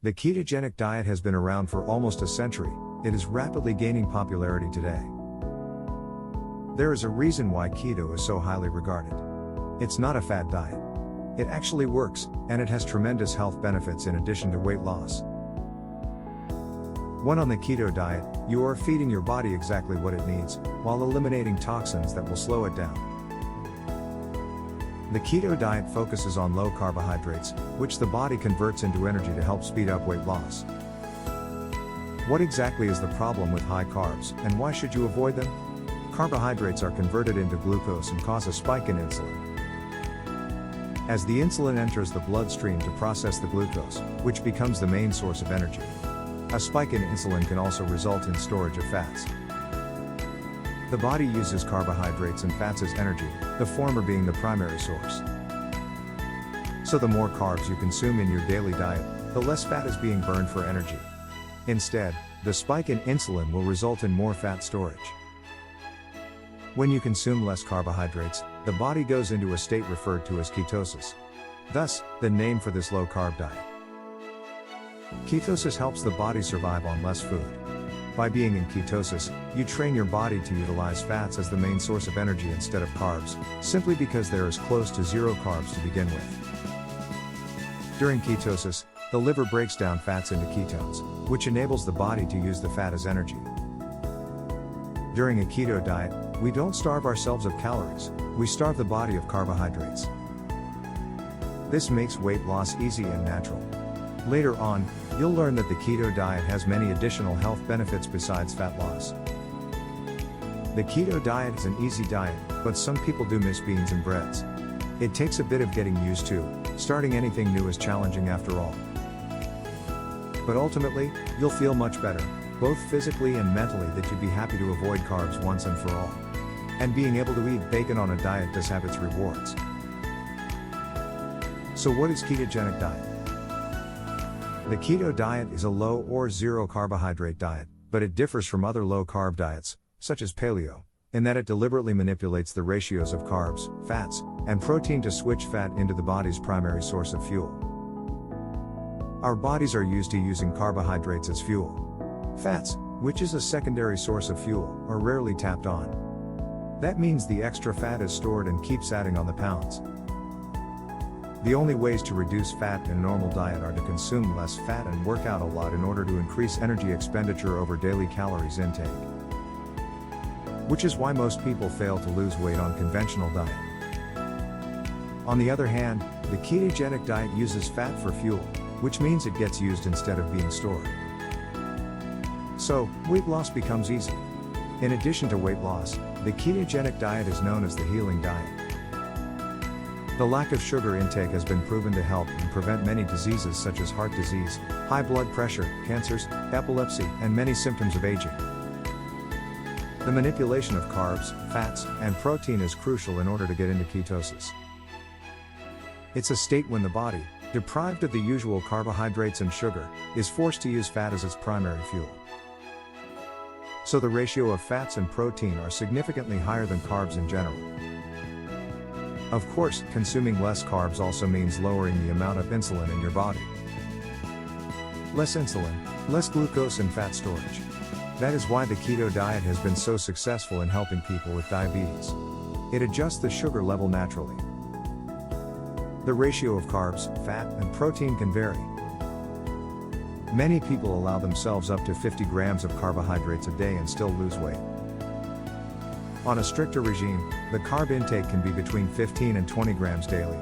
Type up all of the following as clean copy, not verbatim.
The ketogenic diet has been around for almost a century. It is rapidly gaining popularity today. There is a reason why keto is so highly regarded. It's not a fad diet. It actually works, and it has tremendous health benefits in addition to weight loss. 1. On the keto diet, you are feeding your body exactly what it needs, while eliminating toxins that will slow it down. The keto diet focuses on low carbohydrates, which the body converts into energy to help speed up weight loss. What exactly is the problem with high carbs, and why should you avoid them? Carbohydrates are converted into glucose and cause a spike in insulin. As the insulin enters the bloodstream to process the glucose, which becomes the main source of energy. A spike in insulin can also result in storage of fats. The body uses carbohydrates and fats as energy, the former being the primary source. So the more carbs you consume in your daily diet, the less fat is being burned for energy. Instead, the spike in insulin will result in more fat storage. When you consume less carbohydrates, the body goes into a state referred to as ketosis. Thus, the name for this low-carb diet. Ketosis helps the body survive on less food. By being in ketosis, you train your body to utilize fats as the main source of energy instead of carbs, simply because there is close to zero carbs to begin with. During ketosis, the liver breaks down fats into ketones, which enables the body to use the fat as energy. During a keto diet, we don't starve ourselves of calories, we starve the body of carbohydrates. This makes weight loss easy and natural. Later on, you'll learn that the keto diet has many additional health benefits besides fat loss. The keto diet is an easy diet, but some people do miss beans and breads. It takes a bit of getting used to. Starting anything new is challenging after all. But ultimately, you'll feel much better, both physically and mentally, that you'd be happy to avoid carbs once and for all. And being able to eat bacon on a diet does have its rewards. So what is ketogenic diet? The keto diet is a low or zero carbohydrate diet, but it differs from other low carb diets, such as paleo, in that it deliberately manipulates the ratios of carbs, fats, and protein to switch fat into the body's primary source of fuel. Our bodies are used to using carbohydrates as fuel. Fats, which is a secondary source of fuel, are rarely tapped on. That means the extra fat is stored and keeps adding on the pounds. The only ways to reduce fat in a normal diet are to consume less fat and work out a lot in order to increase energy expenditure over daily calories intake. Which is why most people fail to lose weight on conventional diet. On the other hand, the ketogenic diet uses fat for fuel, which means it gets used instead of being stored. So, weight loss becomes easy. In addition to weight loss, the ketogenic diet is known as the healing diet. The lack of sugar intake has been proven to help and prevent many diseases such as heart disease, high blood pressure, cancers, epilepsy, and many symptoms of aging. The manipulation of carbs, fats, and protein is crucial in order to get into ketosis. It's a state when the body, deprived of the usual carbohydrates and sugar, is forced to use fat as its primary fuel. So the ratio of fats and protein are significantly higher than carbs in general. Of course, consuming less carbs also means lowering the amount of insulin in your body. Less insulin, less glucose and fat storage. That is why the keto diet has been so successful in helping people with diabetes. It adjusts the sugar level naturally. The ratio of carbs, fat, and protein can vary. Many people allow themselves up to 50 grams of carbohydrates a day and still lose weight. On a stricter regime, the carb intake can be between 15 and 20 grams daily.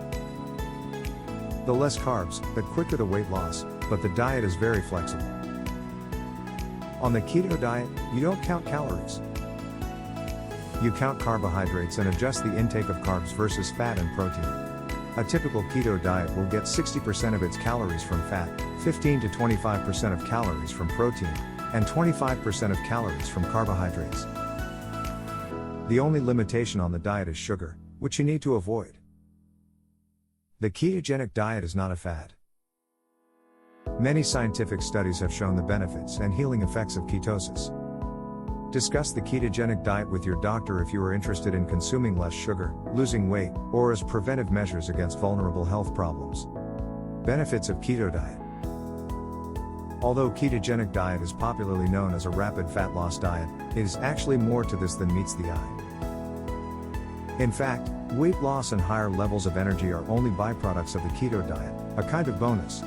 The less carbs, the quicker the weight loss, but the diet is very flexible. On the keto diet, you don't count calories. You count carbohydrates and adjust the intake of carbs versus fat and protein. A typical keto diet will get 60% of its calories from fat, 15 to 25% of calories from protein, and 25% of calories from carbohydrates. The only limitation on the diet is sugar, which you need to avoid. The ketogenic diet is not a fad. Many scientific studies have shown the benefits and healing effects of ketosis. Discuss the ketogenic diet with your doctor if you are interested in consuming less sugar, losing weight, or as preventive measures against vulnerable health problems. Benefits of keto diet. Although ketogenic diet is popularly known as a rapid fat loss diet, it is actually more to this than meets the eye. In fact, weight loss and higher levels of energy are only byproducts of the keto diet, a kind of bonus.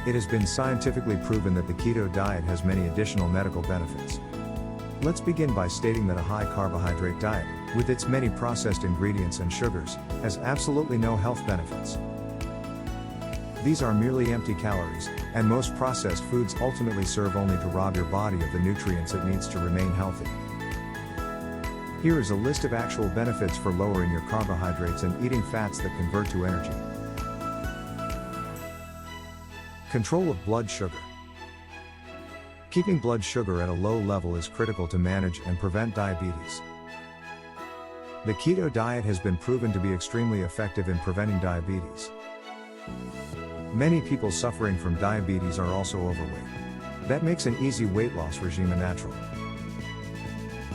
It has been scientifically proven that the keto diet has many additional medical benefits. Let's begin by stating that a high carbohydrate diet, with its many processed ingredients and sugars, has absolutely no health benefits. These are merely empty calories, and most processed foods ultimately serve only to rob your body of the nutrients it needs to remain healthy. Here is a list of actual benefits for lowering your carbohydrates and eating fats that convert to energy. Control of blood sugar. Keeping blood sugar at a low level is critical to manage and prevent diabetes. The keto diet has been proven to be extremely effective in preventing diabetes. Many people suffering from diabetes are also overweight. That makes an easy weight loss regime a natural.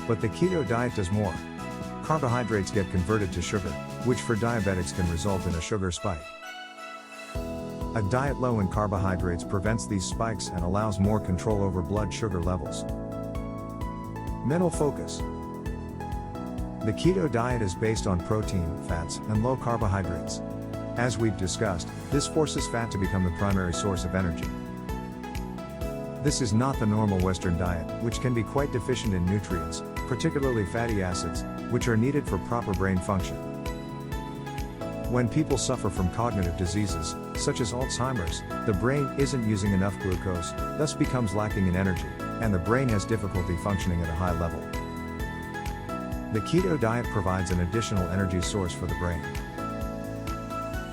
But the keto diet does more. Carbohydrates get converted to sugar, which for diabetics can result in a sugar spike. A diet low in carbohydrates prevents these spikes and allows more control over blood sugar levels. Mental focus. The keto diet is based on protein, fats, and low carbohydrates. As we've discussed, this forces fat to become the primary source of energy. This is not the normal Western diet, which can be quite deficient in nutrients, particularly fatty acids, which are needed for proper brain function. When people suffer from cognitive diseases, such as Alzheimer's, the brain isn't using enough glucose, thus becomes lacking in energy, and the brain has difficulty functioning at a high level. The keto diet provides an additional energy source for the brain.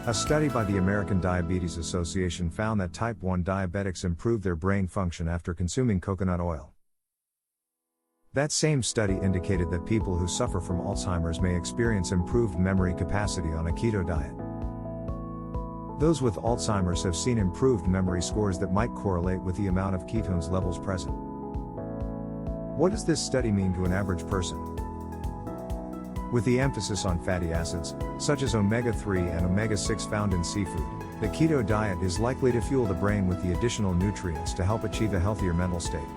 A study by the American Diabetes Association found that type 1 diabetics improved their brain function after consuming coconut oil. That same study indicated that people who suffer from Alzheimer's may experience improved memory capacity on a keto diet. Those with Alzheimer's have seen improved memory scores that might correlate with the amount of ketones levels present. What does this study mean to an average person? With the emphasis on fatty acids, such as omega-3 and omega-6 found in seafood, the keto diet is likely to fuel the brain with the additional nutrients to help achieve a healthier mental state.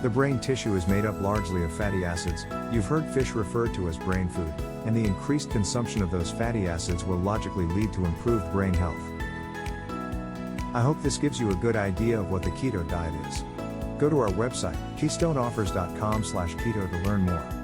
The brain tissue is made up largely of fatty acids. You've heard fish referred to as brain food, and the increased consumption of those fatty acids will logically lead to improved brain health. I hope this gives you a good idea of what the keto diet is. Go to our website, keystoneoffers.com/keto to learn more.